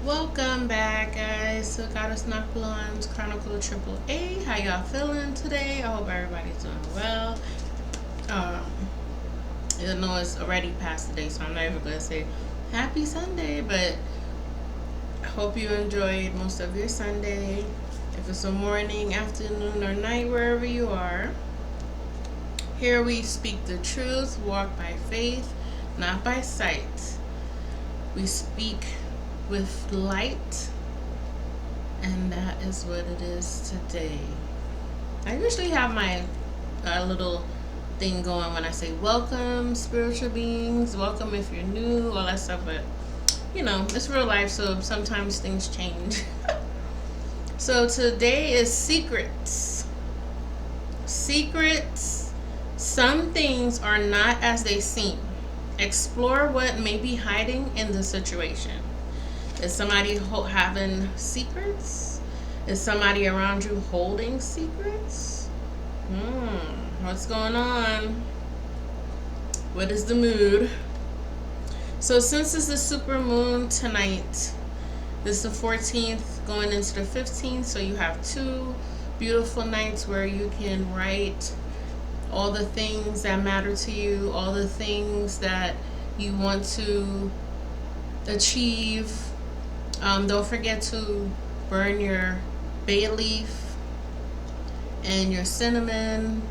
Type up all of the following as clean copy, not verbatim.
Welcome back, guys, to Goddess Knock Blonde's Chronicle Triple A. How y'all feeling today? I hope everybody's doing well. Um, I know it's already past the day, so I'm not even gonna say Happy Sunday, but I hope you enjoyed most of your Sunday. If it's a morning, afternoon, or night, wherever you are, here we speak the truth, walk by faith, not by sight. We speak with light, and that is what it is today. I usually have my little thing going when I say welcome, spiritual beings, welcome if you're new, all that stuff, but it's real life, so sometimes things change. So today is secrets. Secrets. Some things are not as they seem. Explore what may be hiding in the situation. Is somebody having secrets? Is somebody around you holding secrets? What's going on? What is the mood? So since it's the super moon tonight, this is the 14th going into the 15th, so you have two beautiful nights where you can write all the things that matter to you, all the things that you want to achieve. Don't forget to burn your bay leaf and your cinnamon.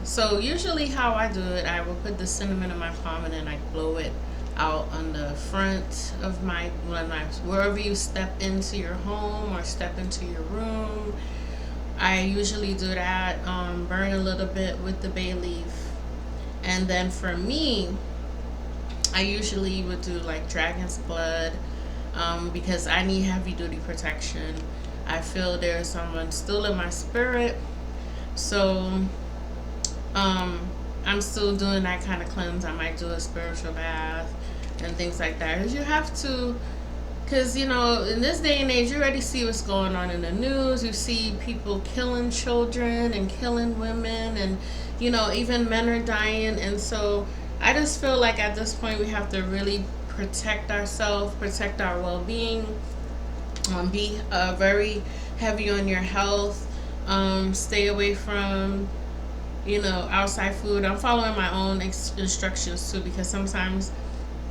So usually how I do it, I will put the cinnamon in my palm and then I blow it out on the front of wherever you step into your home or step into your room. I usually do that, burn a little bit with the bay leaf. And then for me, I usually would do like dragon's blood, because I need heavy duty protection. I feel there's someone still in my spirit. So I'm still doing that kind of cleanse. I might do a spiritual bath and things like that. Because you have to, because in this day and age, you already see what's going on in the news. You see people killing children and killing women, and even men are dying. And so I just feel like at this point we have to really protect ourselves, protect our well-being, be very heavy on your health, stay away from outside food. I'm following my own instructions too, because sometimes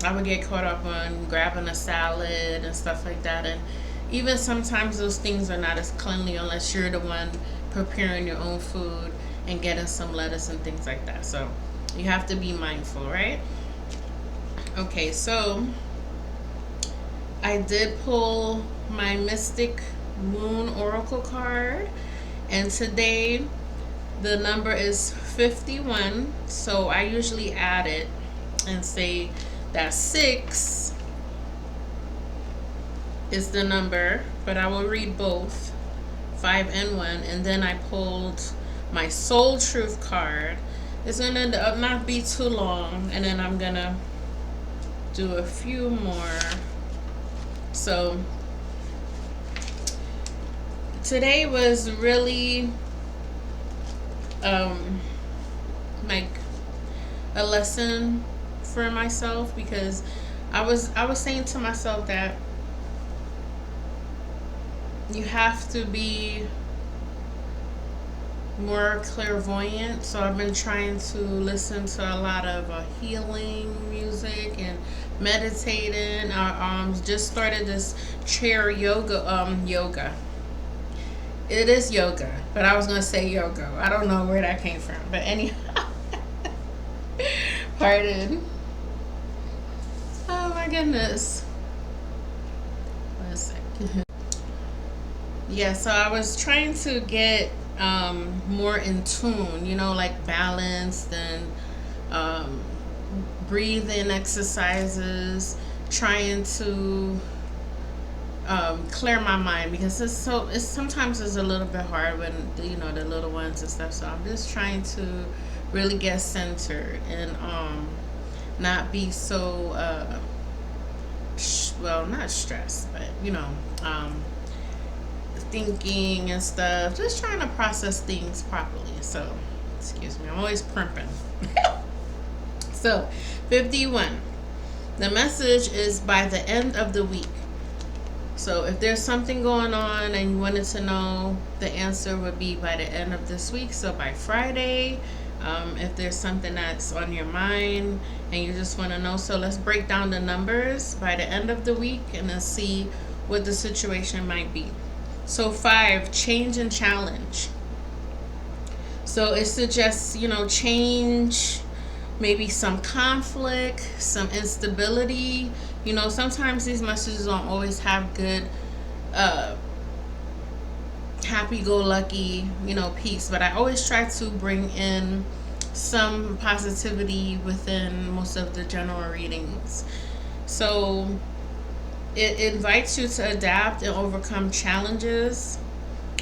I would get caught up on grabbing a salad and stuff like that, and even sometimes those things are not as cleanly unless you're the one preparing your own food and getting some lettuce and things like that. So you have to be mindful, right? Okay, so I did pull my Mystic Moon Oracle card, and today the number is 51. So I usually add it and say that 6 is the number, but I will read both 5 and 1. And then I pulled my Soul Truth card. It's gonna not be too long, and then I'm gonna do a few more. So today was really like a lesson for myself, because I was saying to myself that you have to be more clairvoyant. So I've been trying to listen to a lot of healing music and meditating. I just started this chair yoga. It is yoga, but I was gonna say yoga. I don't know where that came from, but anyhow, pardon. Oh my goodness. One second. Yeah, so I was trying to get more in tune, like balanced, and breathing exercises, trying to clear my mind, because it's sometimes it's a little bit hard when the little ones and stuff. So I'm just trying to really get centered and not be so not stressed, but thinking and stuff, just trying to process things properly. So excuse me, I'm always primping. So 51, the message is by the end of the week, So if there's something going on and you wanted to know, the answer would be by the end of this week. So by Friday, if there's something that's on your mind and you just want to know. So let's break down the numbers by the end of the week and then see what the situation might be. So 5, change and challenge. So it suggests, change, maybe some conflict, some instability. Sometimes these messages don't always have good, uh, happy-go-lucky, peace. But I always try to bring in some positivity within most of the general readings. So it invites you to adapt and overcome challenges.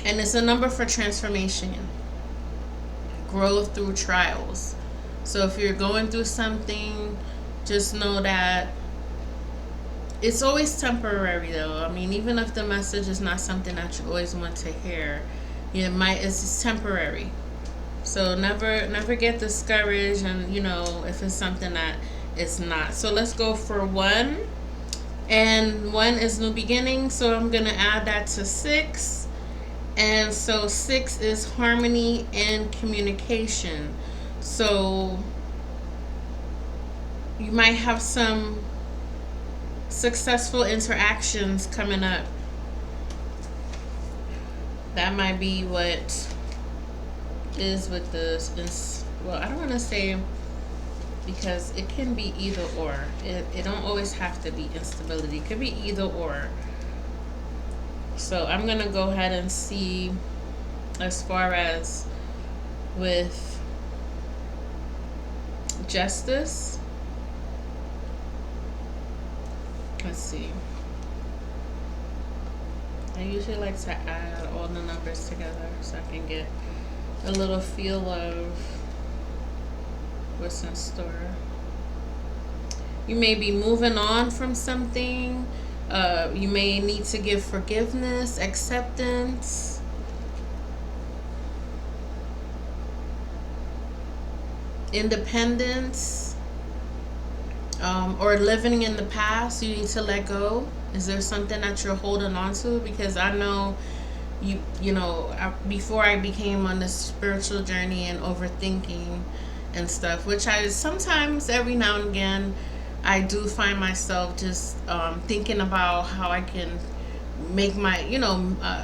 And it's a number for transformation, growth through trials. So if you're going through something, just know that it's always temporary, though. I mean, even if the message is not something that you always want to hear, it's temporary. So never get discouraged, and if it's something that it's not. So let's go for 1, and 1 is new beginning. So I'm gonna add that to 6, and so 6 is harmony and communication. So you might have some successful interactions coming up. That might be what is with this. Well, I don't want to say, because it can be either or. It don't always have to be instability. It could be either or. So I'm gonna go ahead and see as far as with justice. Let's see. I usually like to add all the numbers together so I can get a little feel of what's in store. You may be moving on from something. You may need to give forgiveness, acceptance. Independence. Or living in the past. You need to let go. Is there something that you're holding on to? Because I know before I became on this spiritual journey and overthinking and stuff, which I sometimes, every now and again, I do find myself just thinking about how I can make my,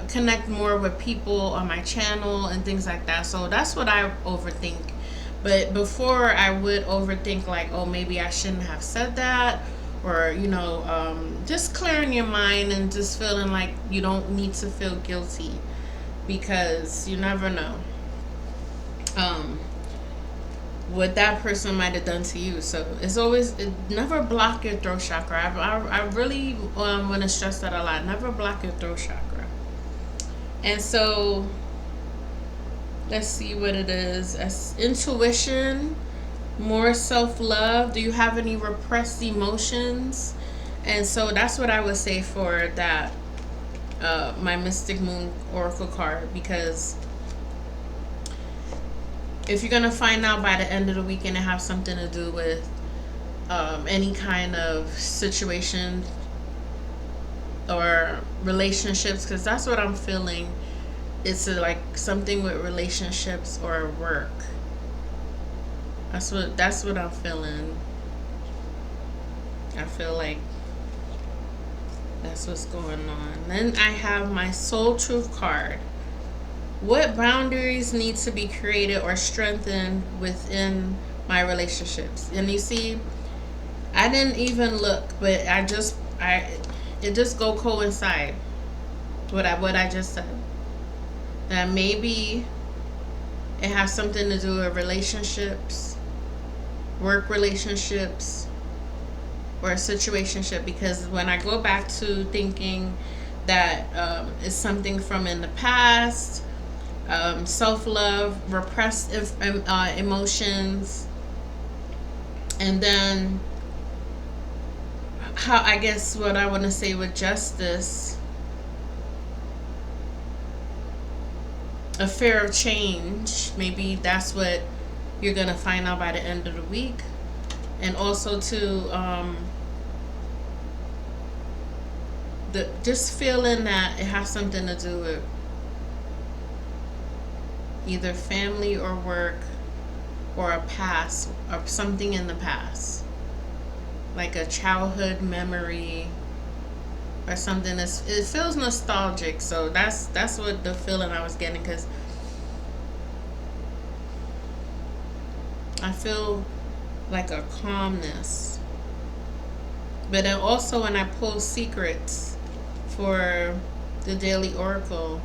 connect more with people on my channel and things like that. So that's what I overthink. But before, I would overthink, like, oh, maybe I shouldn't have said that, or just clearing your mind and just feeling like you don't need to feel guilty, because you never know what that person might have done to you. So never block your throat chakra. I really want to stress that a lot. Never block your throat chakra. And so let's see what it is. As intuition, more self-love. Do you have any repressed emotions? And so that's what I would say for that, my Mystic Moon Oracle card, because if you're going to find out by the end of the weekend, it have something to do with any kind of situation or relationships, because that's what I'm feeling. It's like something with relationships or work. That's what I'm feeling. I feel like that's what's going on. Then I have my Soul Truth card. What boundaries need to be created or strengthened within my relationships? And you see, I didn't even look, but it just go coincide what I just said. That maybe it has something to do with relationships, work relationships, or a situationship. Because when I go back to thinking that it's something from in the past, self-love, repressed emotions, and then how, I guess what I want to say with justice, a fear of change. Maybe that's what you're going to find out by the end of the week. And also to just feeling that it has something to do with either family or work or a past or something in the past, like a childhood memory or something. It feels nostalgic, so that's what the feeling I was getting, because I feel like a calmness. But then also when I pull secrets for the daily oracle,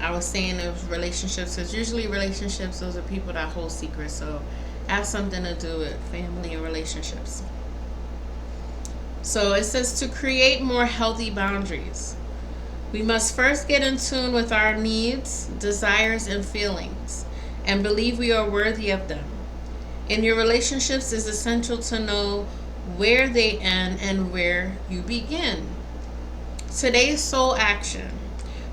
I was saying of relationships, because usually relationships, those are people that hold secrets, so it has something to do with family and relationships. So it says to create more healthy boundaries, we must first get in tune with our needs, desires, and feelings, and believe we are worthy of them. In your relationships, it's essential to know where they end and where you begin. Today's soul action.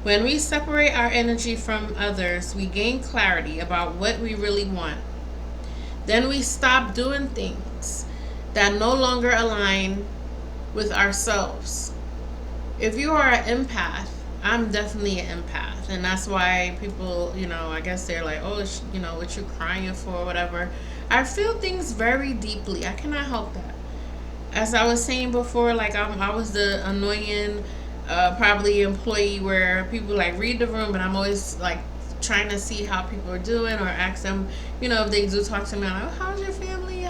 When we separate our energy from others, we gain clarity about what we really want. Then we stop doing things that no longer align with ourselves. If you are an empath, I'm definitely an empath. And that's why people, I guess they're like, oh, what you crying for, whatever. I feel things very deeply. I cannot help that. As I was saying before, like I was the annoying, probably employee where people like read the room, but I'm always like trying to see how people are doing or ask them, if they do talk to me, I'm like, oh, how's your family?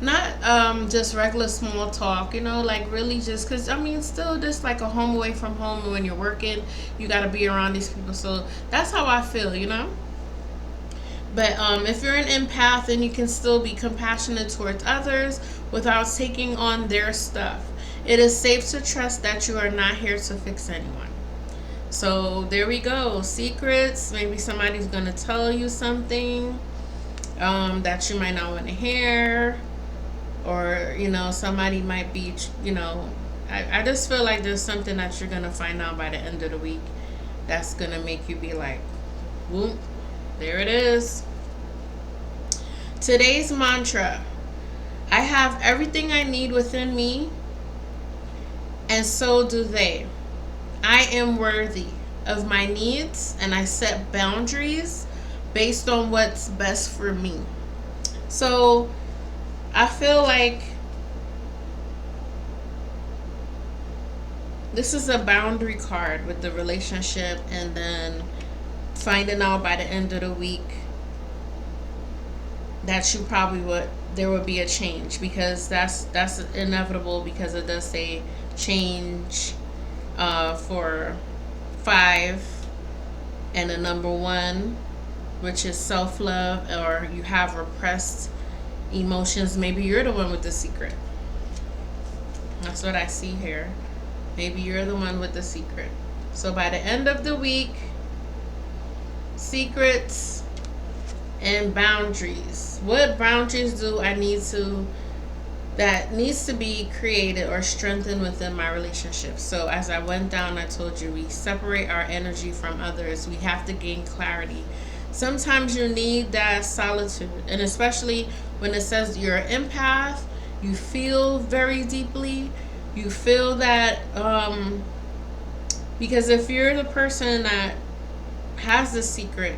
Not just regular small talk, like really just because, still just like a home away from home. And when you're working, you got to be around these people. So that's how I feel. But if you're an empath, then you can still be compassionate towards others without taking on their stuff. It is safe to trust that you are not here to fix anyone. So there we go. Secrets. Maybe somebody's going to tell you something that you might not want to hear. Or, somebody might be, I just feel like there's something that you're going to find out by the end of the week that's going to make you be like, whoop. There it is. Today's mantra. I have everything I need within me, and so do they. I am worthy of my needs, and I set boundaries based on what's best for me. So I feel like this is a boundary card with the relationship, and then finding out by the end of the week that you probably there would be a change, because that's inevitable, because it does say change for 5 and a number 1, which is self-love, or you have repressed emotions. Maybe you're the one with the secret. That's what I see here. Maybe you're the one with the secret. So by the end of the week, secrets and boundaries. What boundaries do I need that needs to be created or strengthened within my relationship? So as I went down, I told you we separate our energy from others. We have to gain clarity. Sometimes you need that solitude, and especially when it says you're an empath, you feel very deeply. You feel that because if you're the person that has the secret,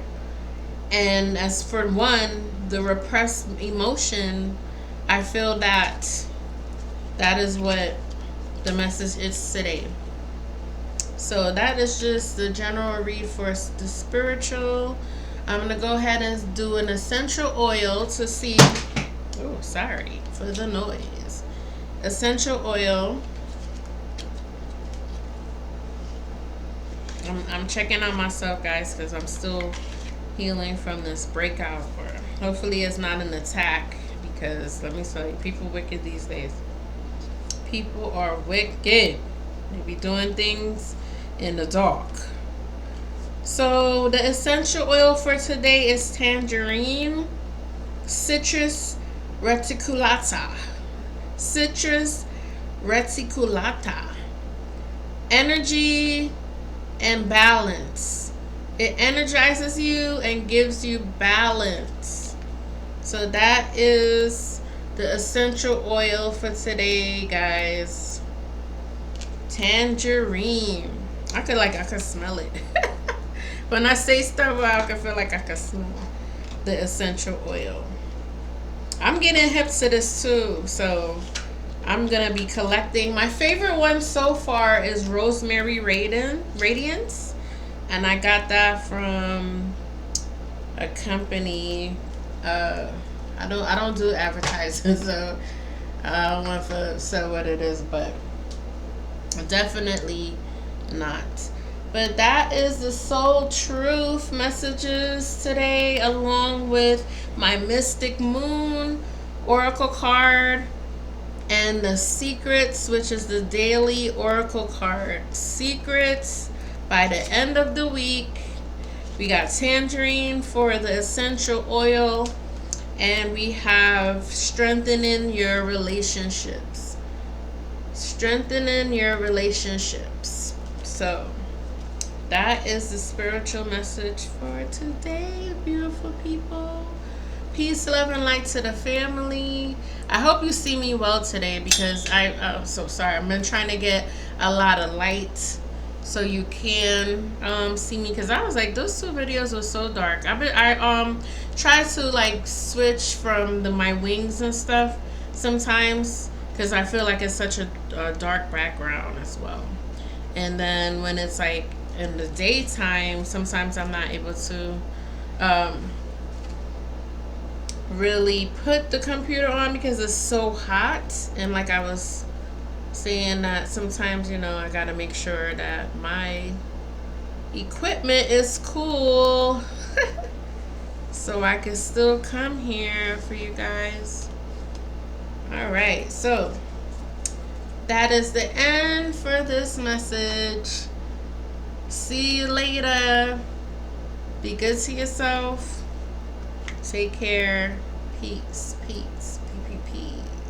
and as for one, the repressed emotion, I feel that is what the message is today. So that is just the general read for the spiritual. I'm going to go ahead and do an essential oil to see. Oh, sorry for the noise. Essential oil. I'm checking on myself, guys, because I'm still healing from this breakout. Or hopefully it's not an attack, because let me tell you, people wicked these days. People are wicked. They be doing things in the dark. So the essential oil for today is tangerine, citrus reticulata. Citrus reticulata. Energy and balance. It energizes you and gives you balance. So that is The essential oil for today, guys. Tangerine. I could smell it. When I say stuff, I can feel like I can smell the essential oil. I'm getting hip to this too, so I'm gonna be collecting. My favorite one so far is Rosemary Radiance, and I got that from a company. Uh, I don't do advertising, so I don't want to say what it is, but definitely not. But that is the soul truth messages today, along with my Mystic Moon Oracle card and the Secrets, which is the daily Oracle card. Secrets by the end of the week. We got Tangerine for the essential oil, and we have strengthening your relationships. Strengthening your relationships. So, that is the spiritual message for today, beautiful people. Peace, love, and light to the family. I hope you see me well today because I'm so sorry. I've been trying to get a lot of light so you can see me, because I was like, those two videos were so dark. I try to like switch from my wings and stuff sometimes because I feel like it's such a dark background as well. And then when it's like in the daytime, sometimes I'm not able to really put the computer on because it's so hot. And like I was saying, that sometimes, I gotta make sure that my equipment is cool so I can still come here for you guys. All right, so that is the end for this message. See you later. Be good to yourself. Take care. Peace. Peace. Peace.